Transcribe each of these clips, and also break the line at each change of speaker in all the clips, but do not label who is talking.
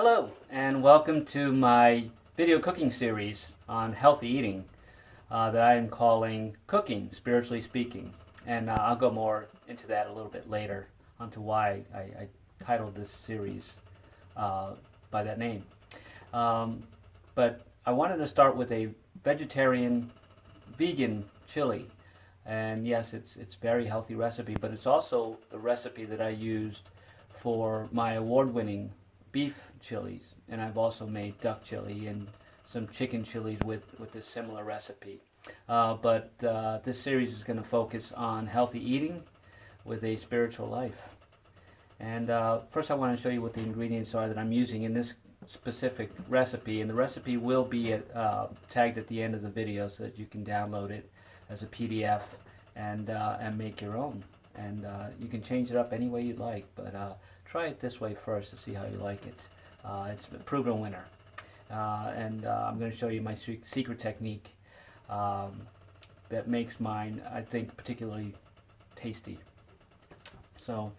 Hello and welcome to my video cooking series on healthy eating that I am calling Cooking, Spiritually Speaking. And I'll go more into that a little bit later onto why I titled this series by that name. But I wanted to start with a vegetarian, vegan chili. And yes, it's a very healthy recipe, but it's also the recipe that I used for my award-winning beef chilies, and I've also made duck chili and some chicken chilies with this similar recipe. But this series is going to focus on healthy eating with a spiritual life. And first I want to show you what the ingredients are that I'm using in this specific recipe, and the recipe will be tagged at the end of the video so that you can download it as a PDF and make your own. And you can change it up any way you'd like, but try it this way first to see how you like it. It's a proven winner. And I'm going to show you my secret technique that makes mine, I think, particularly tasty. So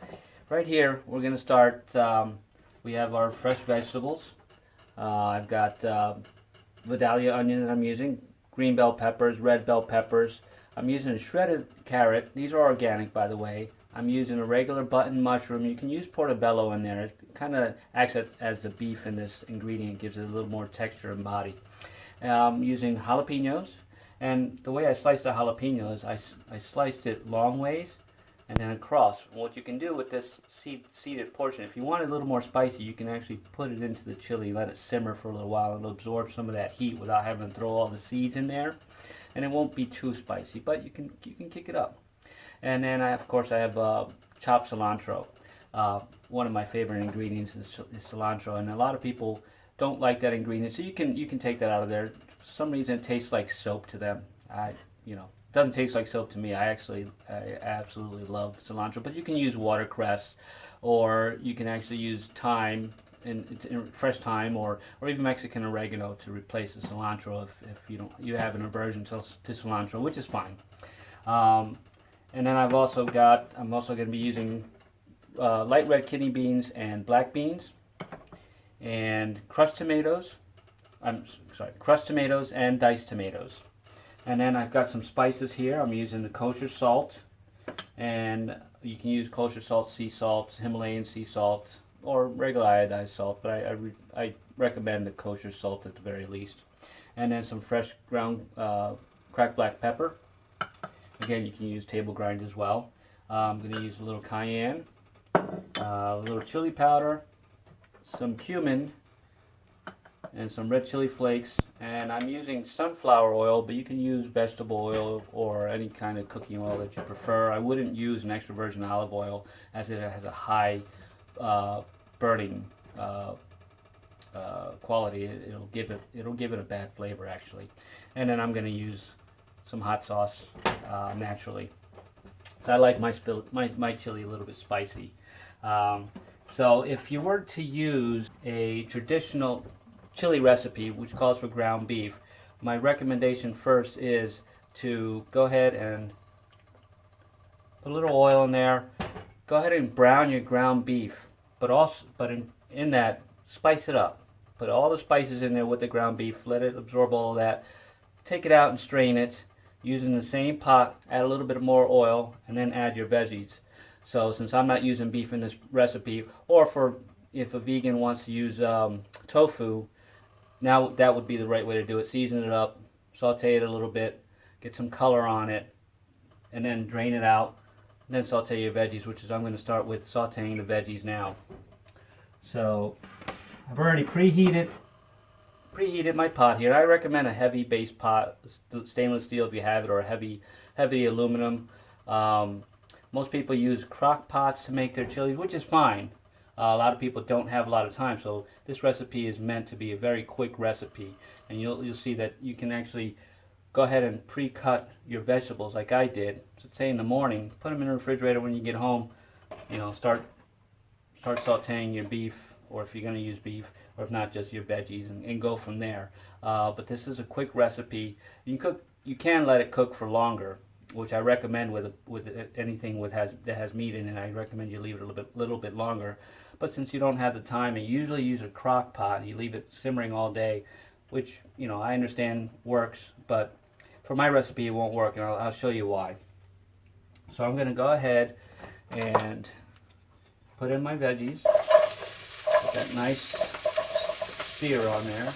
right here we're going to start, we have our fresh vegetables. I've got Vidalia onion that I'm using, green bell peppers, red bell peppers. I'm using a shredded carrot. These are organic, by the way. I'm using a regular button mushroom. You can use portobello in there. It kind of acts as the beef in this ingredient, gives it a little more texture and body. I'm using jalapenos, and the way I sliced the jalapeno is I sliced it long ways and then across. And what you can do with this seeded portion, if you want it a little more spicy, you can actually put it into the chili, let it simmer for a little while, and it'll absorb some of that heat without having to throw all the seeds in there. And it won't be too spicy, but you can kick it up. And then of course I have chopped cilantro. One of my favorite ingredients is cilantro, and a lot of people don't like that ingredient, so you can take that out of there. For some reason it tastes like soap to them. It doesn't taste like soap to me. I absolutely love cilantro, but you can use watercress, or you can actually use thyme, and fresh thyme, or even Mexican oregano to replace the cilantro if you have an aversion to cilantro, which is fine. And then I'm also going to be using light red kidney beans and black beans, and crushed tomatoes. Crushed tomatoes and diced tomatoes. And then I've got some spices here. I'm using the kosher salt, and you can use kosher salt, sea salt, Himalayan sea salt, or regular iodized salt, but I recommend the kosher salt at the very least. And then some fresh ground cracked black pepper. Again, you can use table grind as well. I'm going to use a little cayenne, a little chili powder, some cumin, and some red chili flakes. And I'm using sunflower oil, but you can use vegetable oil or any kind of cooking oil that you prefer. I wouldn't use an extra virgin olive oil, as it has a high burning quality. It'll give it a bad flavor, actually. And then I'm going to use some hot sauce naturally. I like my chili a little bit spicy. So if you were to use a traditional chili recipe which calls for ground beef, my recommendation first is to go ahead and put a little oil in there. Go ahead and brown your ground beef, but in that, spice it up. Put all the spices in there with the ground beef. Let it absorb all of that. Take it out and strain it. Using the same pot, add a little bit more oil, and then add your veggies. So since I'm not using beef in this recipe, or if a vegan wants to use tofu, now that would be the right way to do it. Season it up, saute it a little bit, get some color on it, and then drain it out, and then saute your veggies, which is I'm going to start with sauteing the veggies now. So I've already preheated my pot here. I recommend a heavy base pot, stainless steel if you have it, or a heavy aluminum. Most people use crock pots to make their chilies, which is fine. A lot of people don't have a lot of time, so this recipe is meant to be a very quick recipe. And you'll see that you can actually go ahead and pre-cut your vegetables like I did. So say in the morning, put them in the refrigerator. When you get home, start sauteing your beef, or if you're going to use beef, or if not, just your veggies, and go from there. But this is a quick recipe. You can let it cook for longer. which I recommend with anything that has meat in it. I recommend you leave it a little bit longer. But since you don't have the time, and you usually use a crock pot, you leave it simmering all day, which I understand works, but for my recipe it won't work, and I'll show you why. So I'm going to go ahead and put in my veggies. Put that nice sear on there.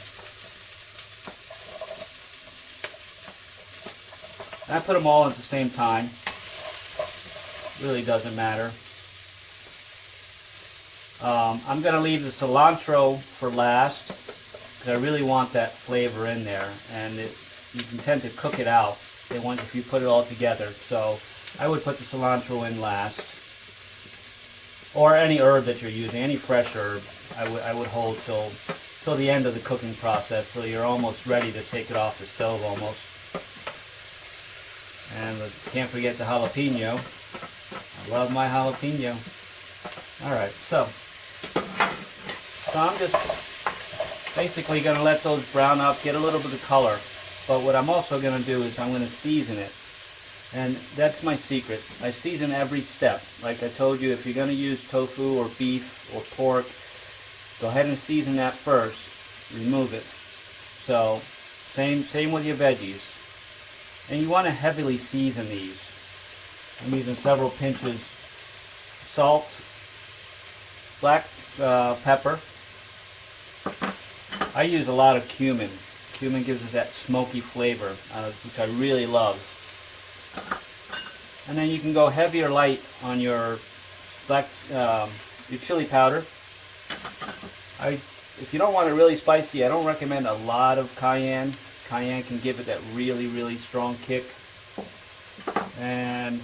And I put them all at the same time. Really doesn't matter. I'm going to leave the cilantro for last because I really want that flavor in there, and you can tend to cook it out if you put it all together. So I would put the cilantro in last, or any herb that you're using, any fresh herb. I would hold till the end of the cooking process, so you're almost ready to take it off the stove almost. And can't forget the jalapeno. I love my jalapeno. Alright, so I'm just basically going to let those brown up, get a little bit of color. But what I'm also going to do is I'm going to season it. And that's my secret. I season every step. Like I told you, if you're going to use tofu or beef or pork, go ahead and season that first. Remove it. So same with your veggies. And you want to heavily season these. I'm using several pinches salt, black pepper. I use a lot of cumin. Cumin gives us that smoky flavor, which I really love. And then you can go heavy or light on your your chili powder. If you don't want it really spicy, I don't recommend a lot of cayenne. Cayenne can give it that really, really strong kick. And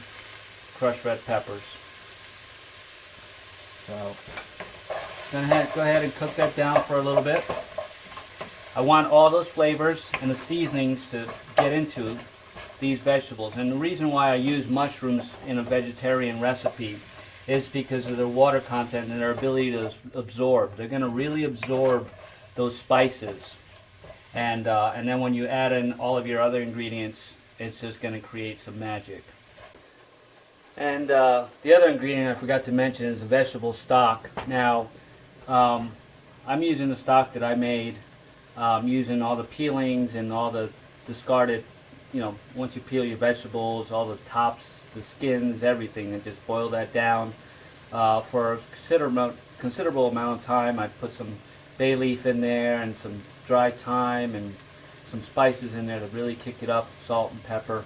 crushed red peppers. So, go ahead and cook that down for a little bit. I want all those flavors and the seasonings to get into these vegetables. And the reason why I use mushrooms in a vegetarian recipe is because of their water content and their ability to absorb. They're going to really absorb those spices. And then when you add in all of your other ingredients, it's just going to create some magic. And the other ingredient I forgot to mention is the vegetable stock. Now, I'm using the stock that I made, using all the peelings and all the discarded, once you peel your vegetables, all the tops, the skins, everything, and just boil that down for a considerable amount of time. I put some bay leaf in there and some dry thyme and some spices in there to really kick it up, salt and pepper.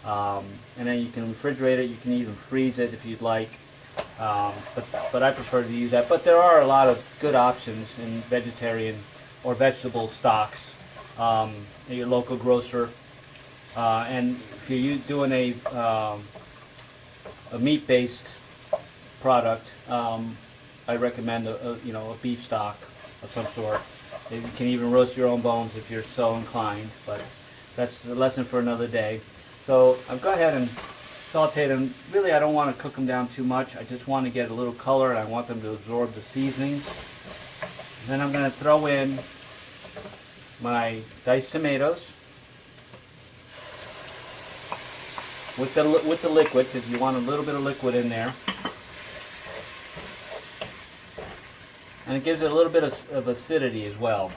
And then you can refrigerate it. You can even freeze it if you'd like. But I prefer to use that. But there are a lot of good options in vegetarian or vegetable stocks at your local grocer. And if you're doing a meat-based product, I recommend a beef stock of some sort. You can even roast your own bones if you're so inclined, but that's a lesson for another day. So I've go ahead and sauteed them. Really, I don't want to cook them down too much. I just want to get a little color, and I want them to absorb the seasonings. And then I'm going to throw in my diced tomatoes with the liquid, because you want a little bit of liquid in there. And it gives it a little bit of acidity as well.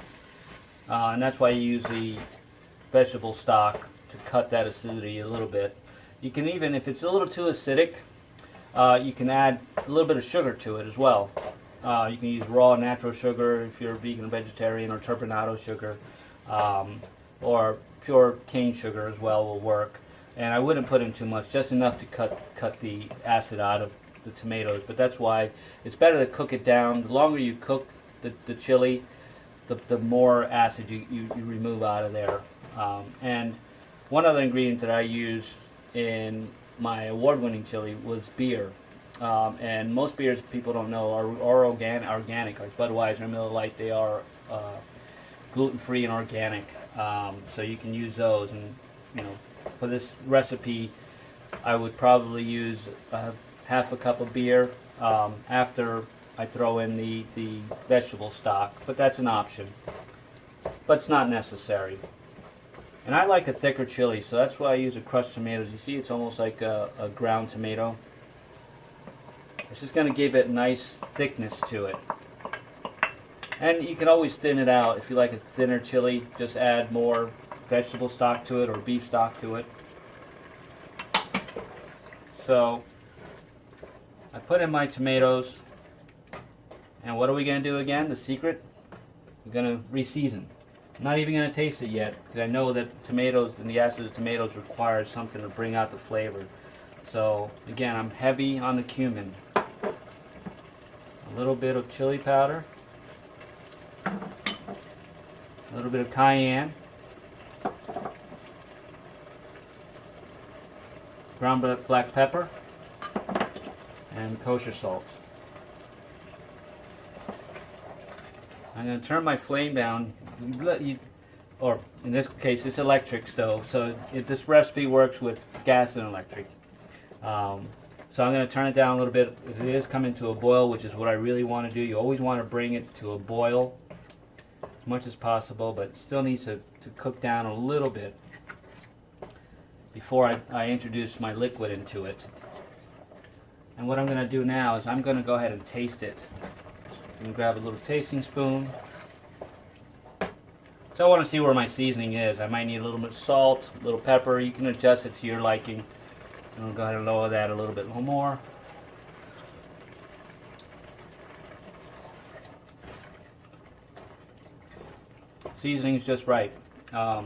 And that's why you use the vegetable stock, to cut that acidity a little bit. You can even, if it's a little too acidic, you can add a little bit of sugar to it as well. You can use raw natural sugar if you're vegan or vegetarian, or turbinado sugar, or pure cane sugar as well will work. And I wouldn't put in too much, just enough to cut the acid out of the tomatoes. But that's why it's better to cook it down. The longer you cook the chili, the more acid you remove out of there. And one other ingredient that I used in my award-winning chili was beer. And most beers, people don't know, are organic, like Budweiser and Miller Lite. They are gluten-free and organic. So you can use those. And for this recipe, I would probably use half a cup of beer after I throw in the vegetable stock. But that's an option. But it's not necessary. And I like a thicker chili, so that's why I use a crushed tomatoes. You see, it's almost like a ground tomato. It's just going to give it nice thickness to it. And you can always thin it out. If you like a thinner chili, just add more vegetable stock to it or beef stock to it. So I put in my tomatoes, and what are we going to do again? The secret? We're going to re-season. I'm not even going to taste it yet, because I know that tomatoes and the acid of tomatoes requires something to bring out the flavor. So again, I'm heavy on the cumin. A little bit of chili powder, a little bit of cayenne, ground black pepper, and kosher salt. I'm going to turn my flame down, or in this case, it's electric stove, so this recipe works with gas and electric. So I'm going to turn it down a little bit. It is coming to a boil, which is what I really want to do. You always want to bring it to a boil as much as possible, but it still needs to cook down a little bit before I introduce my liquid into it. And what I'm going to do now is I'm going to go ahead and taste it. I'm going to grab a little tasting spoon. So I want to see where my seasoning is. I might need a little bit of salt, a little pepper. You can adjust it to your liking. I'm going to go ahead and lower that a little bit more. Seasoning is just right. I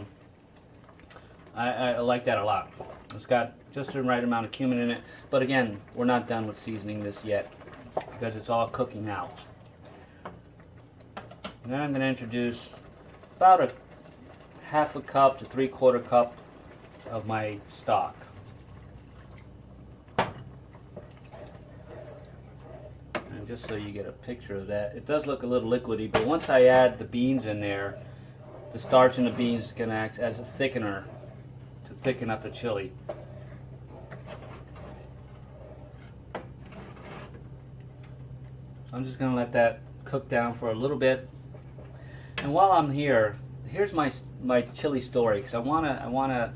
like that a lot. It's got just the right amount of cumin in it. But again, we're not done with seasoning this yet, because it's all cooking out. And then I'm going to introduce about a half a cup to 3/4 cup of my stock. And just so you get a picture of that, it does look a little liquidy, but once I add the beans in there, the starch in the beans is going to act as a thickener to thicken up the chili. So I'm just going to let that cook down for a little bit. And while I'm here, here's my chili story, because I wanna.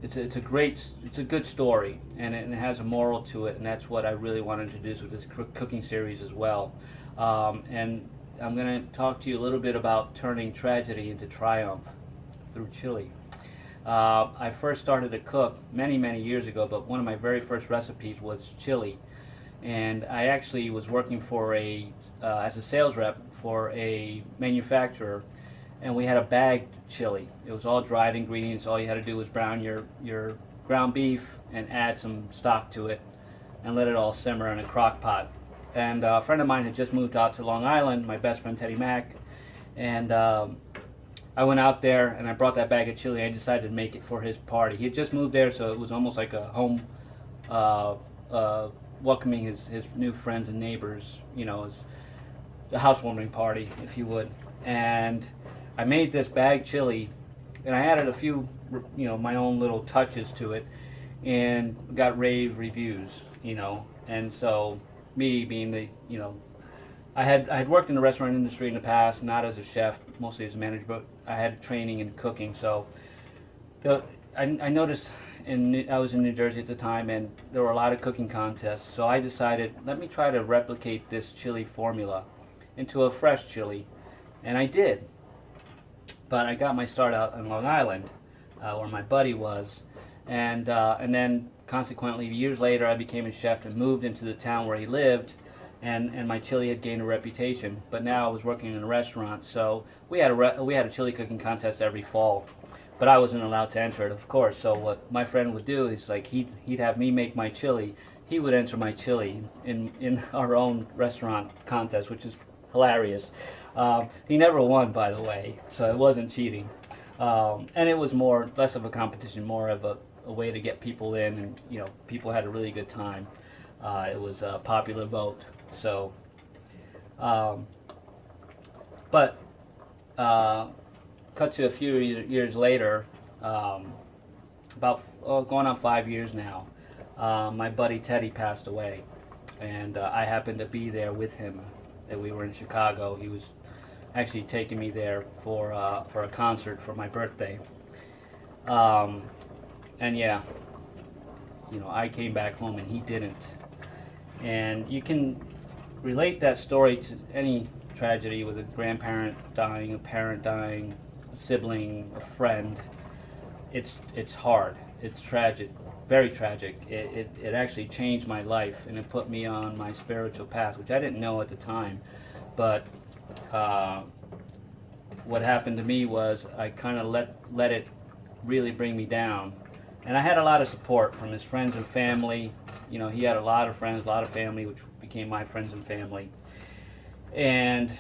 It's a good story, and it has a moral to it, and that's what I really want to introduce with this cooking series as well. And I'm going to talk to you a little bit about turning tragedy into triumph through chili. I first started to cook many years ago, but one of my very first recipes was chili, and I actually was working for as a sales rep for a manufacturer, and we had a bagged chili. It was all dried ingredients. All you had to do was brown your ground beef and add some stock to it and let it all simmer in a crock pot. And a friend of mine had just moved out to Long Island, my best friend Teddy Mack, and I went out there and I brought that bag of chili. I decided to make it for his party. He had just moved there, so it was almost like a home welcoming his new friends and neighbors, you know, as a housewarming party, if you would. And I made this bag chili, and I added a few, you know, my own little touches to it, and got rave reviews, you know. And so, me being the, you know, I had worked in the restaurant industry in the past, not as a chef, mostly as a manager, but I had training in cooking. So, I noticed, I was in New Jersey at the time, and there were a lot of cooking contests. So I decided, let me try to replicate this chili formula into a fresh chili, and I did. But I got my start out on Long Island, where my buddy was, and then consequently years later I became a chef and moved into the town where he lived, and my chili had gained a reputation. But now I was working in a restaurant, so we had a chili cooking contest every fall, but I wasn't allowed to enter it, of course. So what my friend would do is, like, he'd have me make my chili. He would enter my chili in our own restaurant contest, which is hilarious. He never won, by the way, so it wasn't cheating. And it was less of a competition, more of a way to get people in, and, you know, people had a really good time. It was a popular vote. So, but cut to a few years later, about going on 5 years now, my buddy Teddy passed away, and I happened to be there with him. And we were in Chicago. He was actually taken me there for a concert for my birthday. Um, and yeah, I came back home and he didn't. And you can relate that story to any tragedy with a grandparent dying, a parent dying, a sibling, a friend. It's hard. It's tragic, very tragic. It actually changed my life and it put me on my spiritual path, which I didn't know at the time. But uh, what happened to me was I kind of let it really bring me down. And I had a lot of support from his friends and family. He had a lot of friends, a lot of family, which became my friends and family. And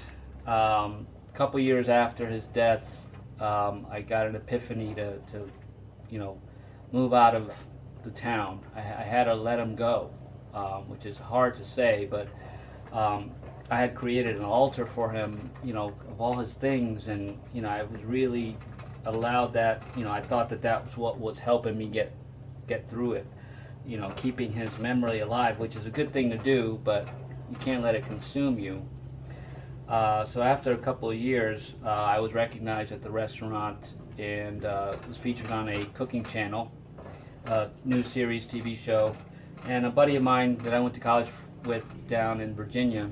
a couple years after his death, I got an epiphany to move out of the town. I had to let him go, which is hard to say, but I had created an altar for him, of all his things, and I was really allowed that. I thought that was what was helping me get through it. Keeping his memory alive, which is a good thing to do, but you can't let it consume you. So after a couple of years, I was recognized at the restaurant and was featured on a cooking channel, new series TV show. And a buddy of mine that I went to college with down in Virginia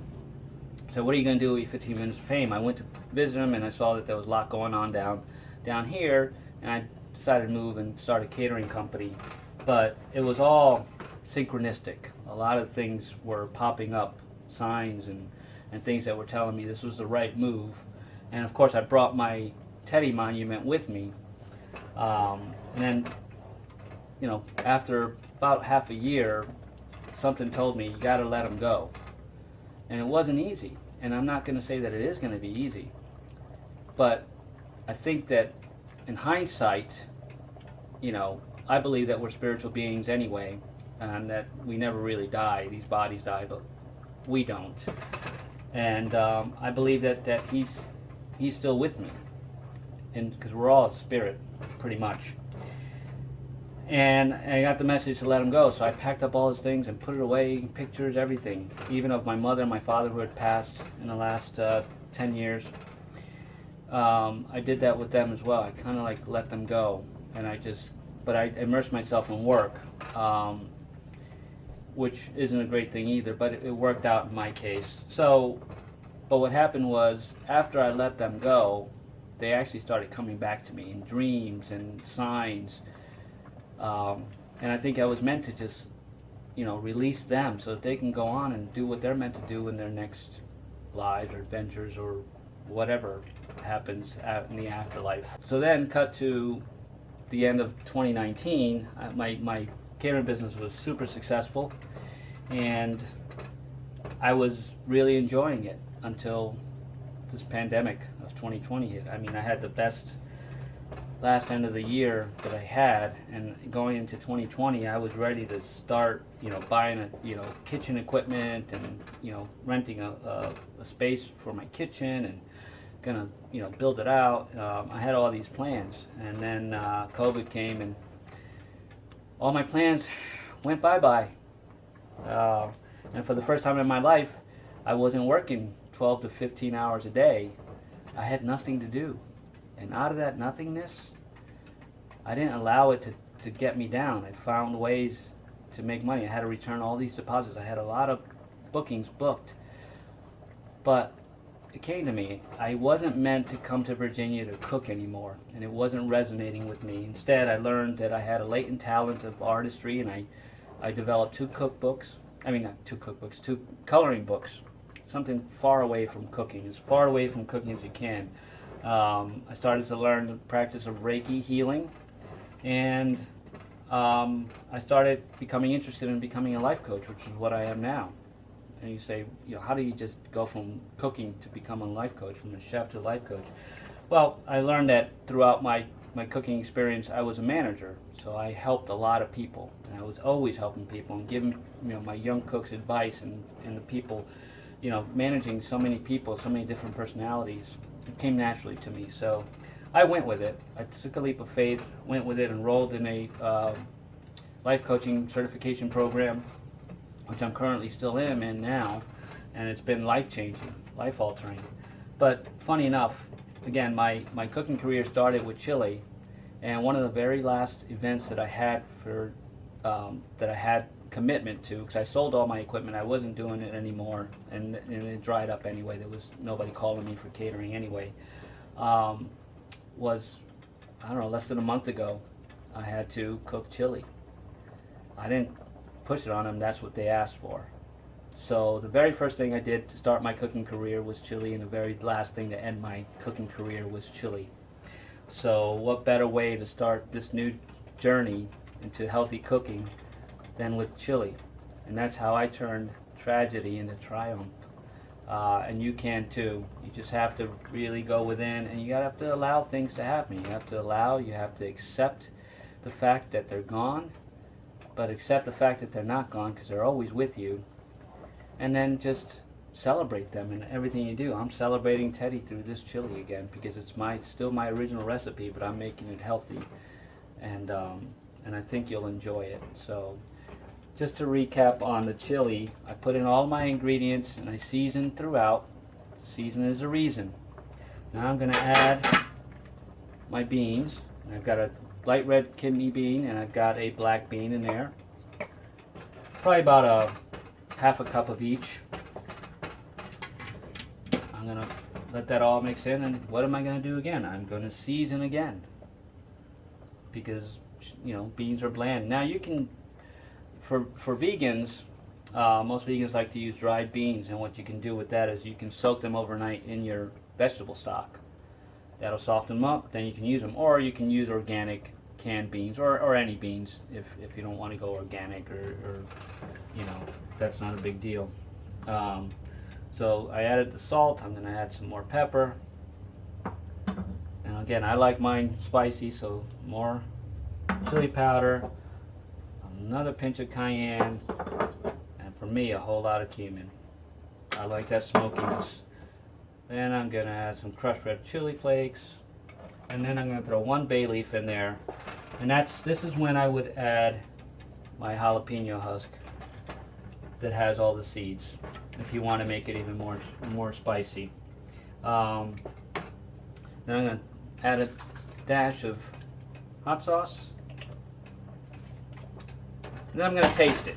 said, "What are you going to do with your 15 minutes of fame?" I went to visit him and I saw that there was a lot going on down here, and I decided to move and start a catering company. But it was all synchronistic. A lot of things were popping up, signs and things that were telling me this was the right move. And of course I brought my Teddy monument with me. And then, after about half a year, something told me, you got to let him go. And it wasn't easy. And I'm not going to say that it is going to be easy. But I think that in hindsight, I believe that we're spiritual beings anyway, and that we never really die. These bodies die, but we don't. And I believe that he's still with me, and because we're all spirit, pretty much. And I got the message to let him go, so I packed up all his things and put it away, pictures, everything, even of my mother and my father who had passed in the last 10 years. I did that with them as well. I kind of let them go, and but I immersed myself in work, which isn't a great thing either, but it worked out in my case. But what happened was, after I let them go, they actually started coming back to me in dreams and signs. And I think I was meant to just, release them so that they can go on and do what they're meant to do in their next lives or adventures or whatever happens in the afterlife. So then cut to the end of 2019, my catering business was super successful, and I was really enjoying it until this pandemic of 2020 hit. I mean, I had the best last end of the year that I had, and going into 2020, I was ready to start, buying kitchen equipment and, renting a space for my kitchen and gonna, build it out. I had all these plans, and then COVID came, and all my plans went bye-bye. And for the first time in my life, I wasn't working 12 to 15 hours a day. I had nothing to do. And out of that nothingness, I didn't allow it to get me down. I found ways to make money. I had to return all these deposits. I had a lot of bookings booked. But it came to me, I wasn't meant to come to Virginia to cook anymore, and it wasn't resonating with me. Instead, I learned that I had a latent talent of artistry, and I developed two coloring books, something far away from cooking, as far away from cooking as you can. I started to learn the practice of Reiki healing, and I started becoming interested in becoming a life coach, which is what I am now. And you say, how do you just go from cooking to become a life coach, from a chef to a life coach? Well, I learned that throughout my cooking experience, I was a manager, so I helped a lot of people, and I was always helping people and giving my young cooks advice, and the people, managing so many people, so many different personalities. It came naturally to me, so I went with it. I took a leap of faith, went with it, enrolled in a life coaching certification program, which I'm currently still in now, and it's been life-changing, life-altering. But funny enough, again, my cooking career started with chili, and one of the very last events that I had that I had commitment to, because I sold all my equipment, I wasn't doing it anymore, and it dried up anyway. There was nobody calling me for catering anyway. Was, I don't know, less than a month ago, I had to cook chili. I didn't push it on them, that's what they asked for. So the very first thing I did to start my cooking career was chili, and the very last thing to end my cooking career was chili. So what better way to start this new journey into healthy cooking than with chili? And that's how I turned tragedy into triumph. And you can too. You just have to really go within, and you have to allow things to happen. You have to accept the fact that they're gone, but accept the fact that they're not gone, because they're always with you. And then just celebrate them in everything you do. I'm celebrating Teddy through this chili again, because it's still my original recipe, but I'm making it healthy, and I think you'll enjoy it. So just to recap on the chili, I put in all my ingredients and I seasoned throughout. Season is a reason. Now I'm going to add my beans. I've got a light red kidney bean and I've got a black bean in there. Probably about a half a cup of each. I'm going to let that all mix in, and what am I going to do again? I'm going to season again, because beans are bland. Now you can, for vegans, most vegans like to use dried beans, and what you can do with that is you can soak them overnight in your vegetable stock. That'll soften them up, then you can use them, or you can use organic canned beans, or any beans if you don't want to go organic, or that's not a big deal. So I added the salt. I'm going to add some more pepper, and again, I like mine spicy, so more chili powder, another pinch of cayenne, and for me a whole lot of cumin. I like that smokiness. Then I'm going to add some crushed red chili flakes, and then I'm going to throw one bay leaf in there, and this is when I would add my jalapeno husk that has all the seeds, if you want to make it even more spicy. Then I'm going to add a dash of hot sauce. And then I'm going to taste it.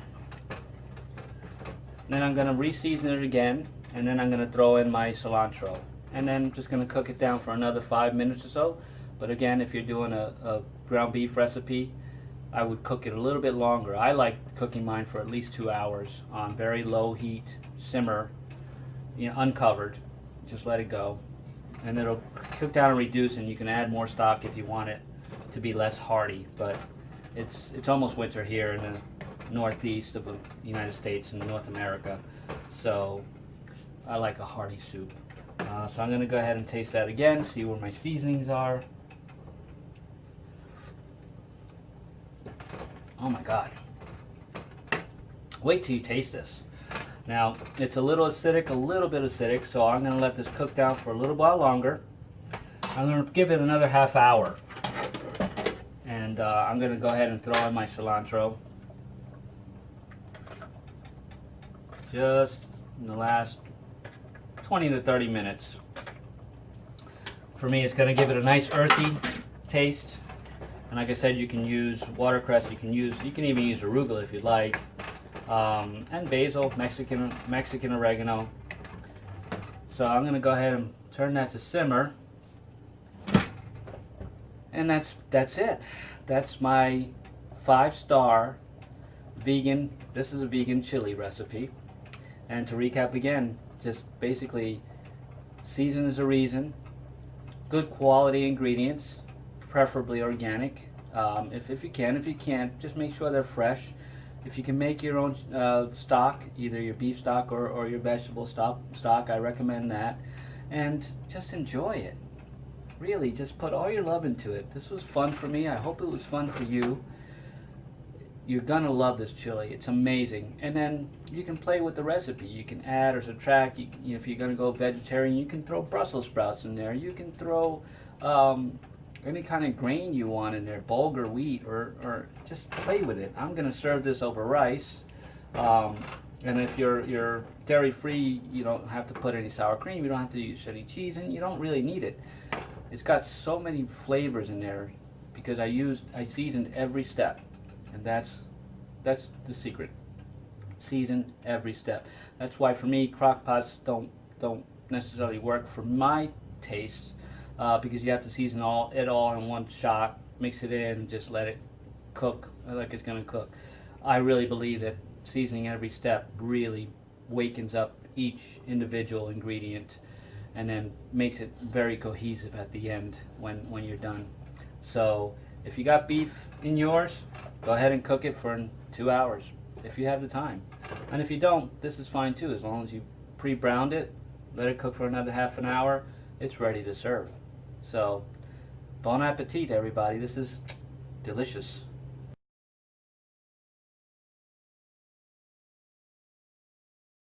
And then I'm going to re-season it again, and then I'm going to throw in my cilantro. And then just going to cook it down for another 5 minutes or so. But again, if you're doing a ground beef recipe, I would cook it a little bit longer. I like cooking mine for at least 2 hours on very low heat, simmer, uncovered. Just let it go, and it'll cook down and reduce, and you can add more stock if you want it to be less hearty. But it's almost winter here in the northeast of the United States and North America, so I like a hearty soup. So I'm going to go ahead and taste that again, see where my seasonings are. Oh my God. Wait till you taste this. Now, it's a little acidic, a little bit acidic, so I'm going to let this cook down for a little while longer. I'm going to give it another half hour. And I'm going to go ahead and throw in my cilantro. Just in the last 20 to 30 minutes. For me, it's going to give it a nice earthy taste. And like I said, you can use watercress, you can even use arugula if you'd like, and basil, Mexican oregano. So I'm going to go ahead and turn that to simmer, and that's it. That's my 5-star vegan. This is a vegan chili recipe. And to recap again, just basically, season is a reason. Good quality ingredients, preferably organic. If you can. If you can't, just make sure they're fresh. If you can make your own stock, either your beef stock or your vegetable stock, I recommend that. And just enjoy it. Really, just put all your love into it. This was fun for me. I hope it was fun for you. You're gonna love this chili. It's amazing. And then you can play with the recipe. You can add or subtract. If you're gonna go vegetarian, you can throw Brussels sprouts in there. You can throw any kind of grain you want in there, bulgur, wheat, or just play with it. I'm gonna serve this over rice. And if you're dairy free, you don't have to put any sour cream. You don't have to use any cheese, and you don't really need it. It's got so many flavors in there because I seasoned every step, and that's the secret. Season every step. That's why for me, crock pots don't necessarily work for my tastes because you have to season it all in one shot, mix it in, just let it cook like it's gonna cook. I really believe that seasoning every step really wakens up each individual ingredient and then makes it very cohesive at the end when you're done. So if you got beef in yours, go ahead and cook it for 2 hours if you have the time. And if you don't, this is fine too. As long as you pre-browned it, let it cook for another half an hour, it's ready to serve. So bon appetit, everybody. This is delicious.